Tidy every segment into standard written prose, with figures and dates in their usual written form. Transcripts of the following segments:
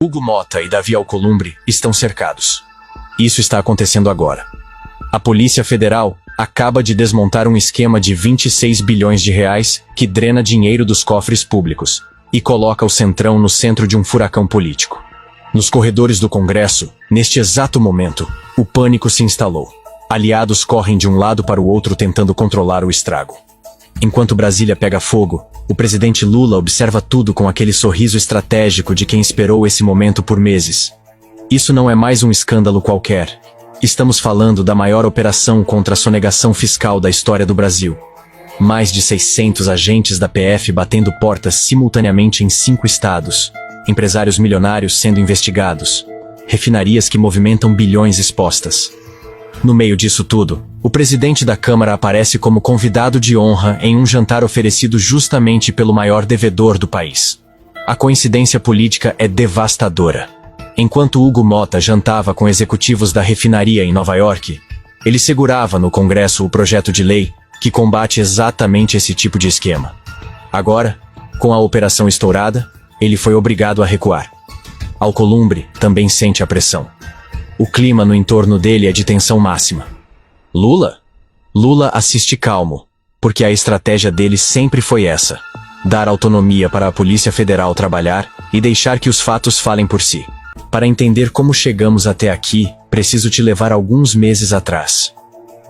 Hugo Motta e Davi Alcolumbre estão cercados. Isso está acontecendo agora. A Polícia Federal acaba de desmontar um esquema de 26 bilhões de reais que drena dinheiro dos cofres públicos e coloca o Centrão no centro de um furacão político. Nos corredores do Congresso, neste exato momento, o pânico se instalou. Aliados correm de um lado para o outro tentando controlar o estrago. Enquanto Brasília pega fogo, o presidente Lula observa tudo com aquele sorriso estratégico de quem esperou esse momento por meses. Isso não é mais um escândalo qualquer. Estamos falando da maior operação contra a sonegação fiscal da história do Brasil. Mais de 600 agentes da PF batendo portas simultaneamente em 5 estados. Empresários milionários sendo investigados. Refinarias que movimentam bilhões expostas. No meio disso tudo, o presidente da Câmara aparece como convidado de honra em um jantar oferecido justamente pelo maior devedor do país. A coincidência política é devastadora. Enquanto Hugo Motta jantava com executivos da refinaria em Nova York, ele segurava no Congresso o projeto de lei que combate exatamente esse tipo de esquema. Agora, com a operação estourada, ele foi obrigado a recuar. Alcolumbre também sente a pressão. O clima no entorno dele é de tensão máxima. Lula? Lula assiste calmo, porque a estratégia dele sempre foi essa: dar autonomia para a Polícia Federal trabalhar e deixar que os fatos falem por si. Para entender como chegamos até aqui, preciso te levar alguns meses atrás.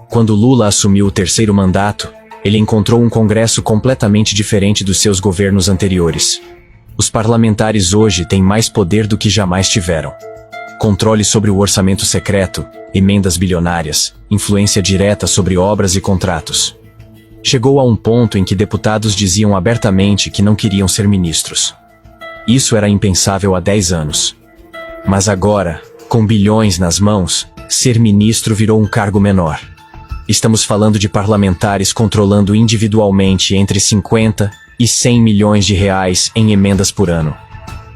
Quando Lula assumiu o 3º mandato, ele encontrou um Congresso completamente diferente dos seus governos anteriores. Os parlamentares hoje têm mais poder do que jamais tiveram. Controle sobre o orçamento secreto, emendas bilionárias, influência direta sobre obras e contratos. Chegou a um ponto em que deputados diziam abertamente que não queriam ser ministros. Isso era impensável há 10 anos. Mas agora, com bilhões nas mãos, ser ministro virou um cargo menor. Estamos falando de parlamentares controlando individualmente entre 50 e 100 milhões de reais em emendas por ano.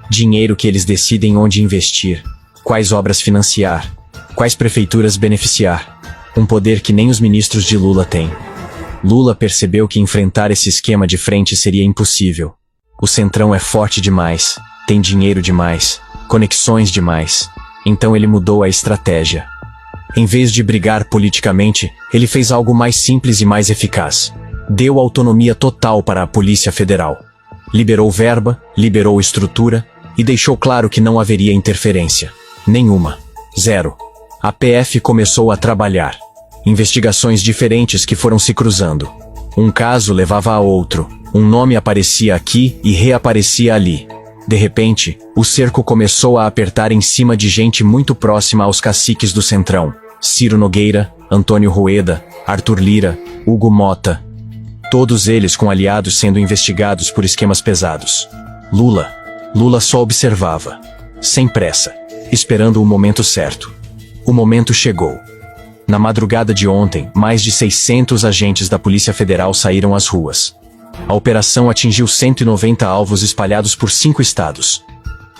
Dinheiro que eles decidem onde investir, quais obras financiar, quais prefeituras beneficiar. Um poder que nem os ministros de Lula têm. Lula percebeu que enfrentar esse esquema de frente seria impossível. O Centrão é forte demais, tem dinheiro demais, conexões demais. Então ele mudou a estratégia. Em vez de brigar politicamente, ele fez algo mais simples e mais eficaz. Deu autonomia total para a Polícia Federal. Liberou verba, liberou estrutura e deixou claro que não haveria interferência. Nenhuma. Zero. A PF começou a trabalhar. Investigações diferentes que foram se cruzando. Um caso levava a outro. Um nome aparecia aqui e reaparecia ali. De repente, o cerco começou a apertar em cima de gente muito próxima aos caciques do Centrão. Ciro Nogueira, Antônio Rueda, Arthur Lira, Hugo Motta. Todos eles com aliados sendo investigados por esquemas pesados. Lula só observava. Sem pressa. Esperando o momento certo. O momento chegou. Na madrugada de ontem, mais de 600 agentes da Polícia Federal saíram às ruas. A operação atingiu 190 alvos espalhados por 5 estados.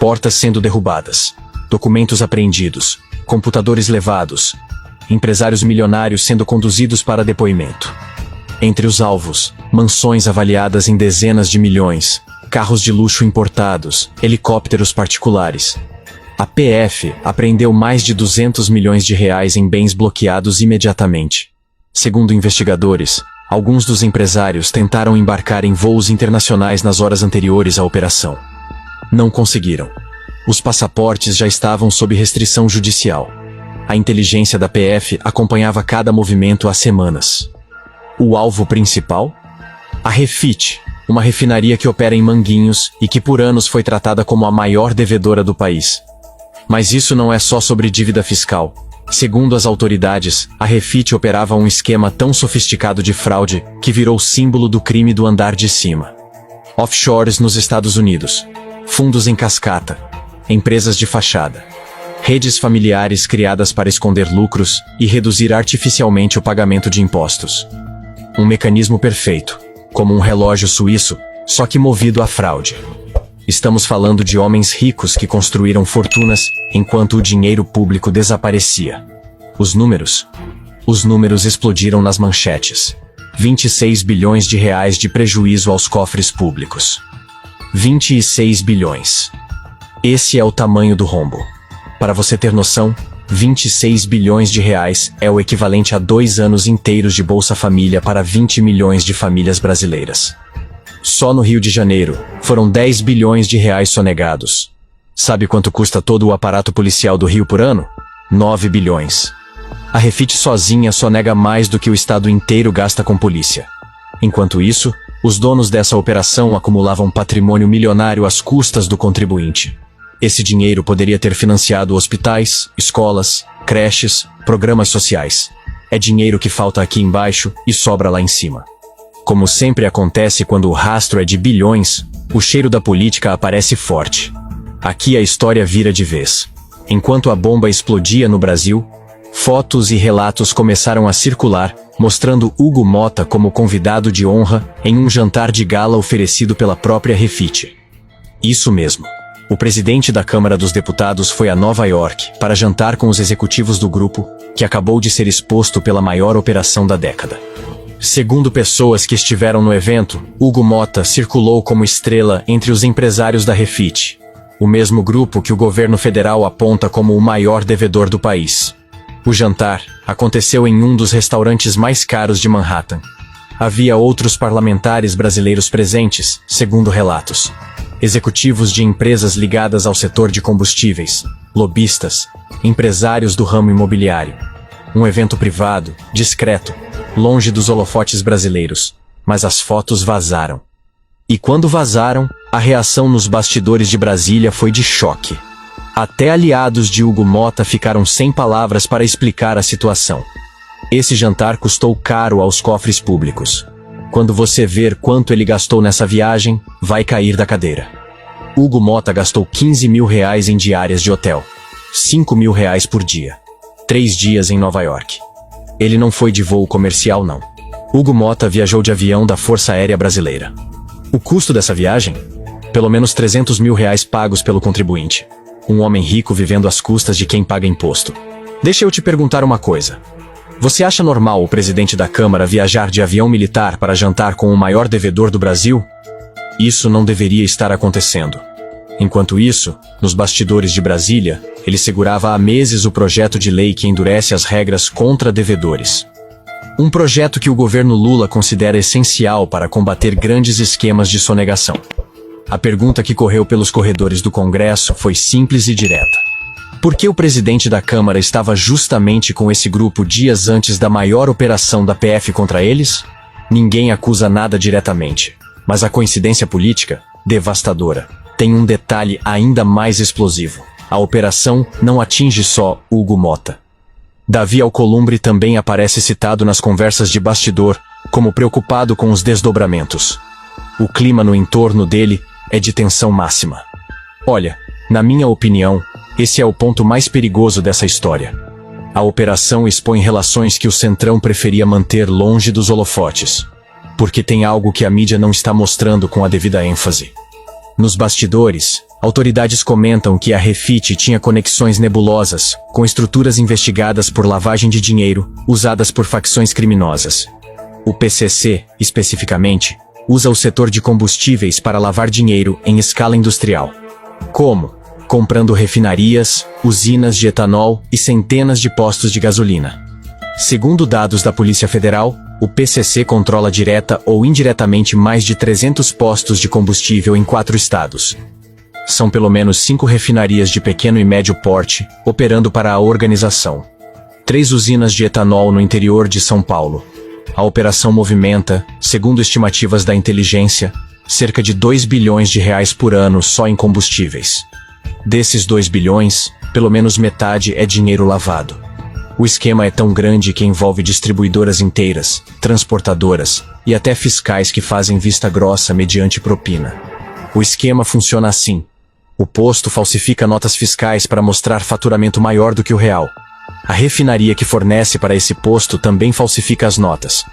Portas sendo derrubadas. Documentos apreendidos. Computadores levados. Empresários milionários sendo conduzidos para depoimento. Entre os alvos, mansões avaliadas em dezenas de milhões, carros de luxo importados, helicópteros particulares. A PF apreendeu mais de 200 milhões de reais em bens bloqueados imediatamente. Segundo investigadores, alguns dos empresários tentaram embarcar em voos internacionais nas horas anteriores à operação. Não conseguiram. Os passaportes já estavam sob restrição judicial. A inteligência da PF acompanhava cada movimento há semanas. O alvo principal? A Refit, uma refinaria que opera em Manguinhos e que por anos foi tratada como a maior devedora do país. Mas isso não é só sobre dívida fiscal. Segundo as autoridades, a Refit operava um esquema tão sofisticado de fraude que virou símbolo do crime do andar de cima. Offshores nos Estados Unidos, fundos em cascata, empresas de fachada, redes familiares criadas para esconder lucros e reduzir artificialmente o pagamento de impostos. Um mecanismo perfeito, como um relógio suíço, só que movido à fraude. Estamos falando de homens ricos que construíram fortunas enquanto o dinheiro público desaparecia. Os números explodiram nas manchetes. 26 bilhões de reais de prejuízo aos cofres públicos. 26 bilhões. Esse é o tamanho do rombo. Para você ter noção, 26 bilhões de reais é o equivalente a 2 anos inteiros de Bolsa Família para 20 milhões de famílias brasileiras. Só no Rio de Janeiro, foram 10 bilhões de reais sonegados. Sabe quanto custa todo o aparato policial do Rio por ano? 9 bilhões. A Refit sozinha sonega mais do que o estado inteiro gasta com polícia. Enquanto isso, os donos dessa operação acumulavam patrimônio milionário às custas do contribuinte. Esse dinheiro poderia ter financiado hospitais, escolas, creches, programas sociais. É dinheiro que falta aqui embaixo e sobra lá em cima. Como sempre acontece quando o rastro é de bilhões, o cheiro da política aparece forte. Aqui a história vira de vez. Enquanto a bomba explodia no Brasil, fotos e relatos começaram a circular, mostrando Hugo Motta como convidado de honra em um jantar de gala oferecido pela própria Refit. Isso mesmo. O presidente da Câmara dos Deputados foi a Nova York para jantar com os executivos do grupo, que acabou de ser exposto pela maior operação da década. Segundo pessoas que estiveram no evento, Hugo Motta circulou como estrela entre os empresários da Refit, o mesmo grupo que o governo federal aponta como o maior devedor do país. O jantar aconteceu em um dos restaurantes mais caros de Manhattan. Havia outros parlamentares brasileiros presentes, segundo relatos. Executivos de empresas ligadas ao setor de combustíveis, lobistas, empresários do ramo imobiliário. Um evento privado, discreto, longe dos holofotes brasileiros, mas as fotos vazaram. E quando vazaram, a reação nos bastidores de Brasília foi de choque. Até aliados de Hugo Motta ficaram sem palavras para explicar a situação. Esse jantar custou caro aos cofres públicos. Quando você ver quanto ele gastou nessa viagem, vai cair da cadeira. Hugo Motta gastou 15 mil reais em diárias de hotel. 5 mil reais por dia. 3 dias em Nova York. Ele não foi de voo comercial, não. Hugo Motta viajou de avião da Força Aérea Brasileira. O custo dessa viagem? Pelo menos 300 mil reais pagos pelo contribuinte. Um homem rico vivendo às custas de quem paga imposto. Deixa eu te perguntar uma coisa. Você acha normal o presidente da Câmara viajar de avião militar para jantar com o maior devedor do Brasil? Isso não deveria estar acontecendo. Enquanto isso, nos bastidores de Brasília, ele segurava há meses o projeto de lei que endurece as regras contra devedores. Um projeto que o governo Lula considera essencial para combater grandes esquemas de sonegação. A pergunta que correu pelos corredores do Congresso foi simples e direta. Por que o presidente da Câmara estava justamente com esse grupo dias antes da maior operação da PF contra eles? Ninguém acusa nada diretamente, mas a coincidência política, devastadora, tem um detalhe ainda mais explosivo. A operação não atinge só Hugo Motta. Davi Alcolumbre também aparece citado nas conversas de bastidor, como preocupado com os desdobramentos. O clima no entorno dele é de tensão máxima. Olha, na minha opinião, esse é o ponto mais perigoso dessa história. A operação expõe relações que o Centrão preferia manter longe dos holofotes, porque tem algo que a mídia não está mostrando com a devida ênfase. Nos bastidores, autoridades comentam que a Refit tinha conexões nebulosas com estruturas investigadas por lavagem de dinheiro, usadas por facções criminosas. O PCC, especificamente, usa o setor de combustíveis para lavar dinheiro em escala industrial. Como? Comprando refinarias, usinas de etanol e centenas de postos de gasolina. Segundo dados da Polícia Federal, o PCC controla direta ou indiretamente mais de 300 postos de combustível em 4 estados. São pelo menos 5 refinarias de pequeno e médio porte, operando para a organização. 3 usinas de etanol no interior de São Paulo. A operação movimenta, segundo estimativas da inteligência, cerca de 2 bilhões de reais por ano só em combustíveis. Desses 2 bilhões, pelo menos metade é dinheiro lavado. O esquema é tão grande que envolve distribuidoras inteiras, transportadoras e até fiscais que fazem vista grossa mediante propina. O esquema funciona assim. O posto falsifica notas fiscais para mostrar faturamento maior do que o real. A refinaria que fornece para esse posto também falsifica as notas,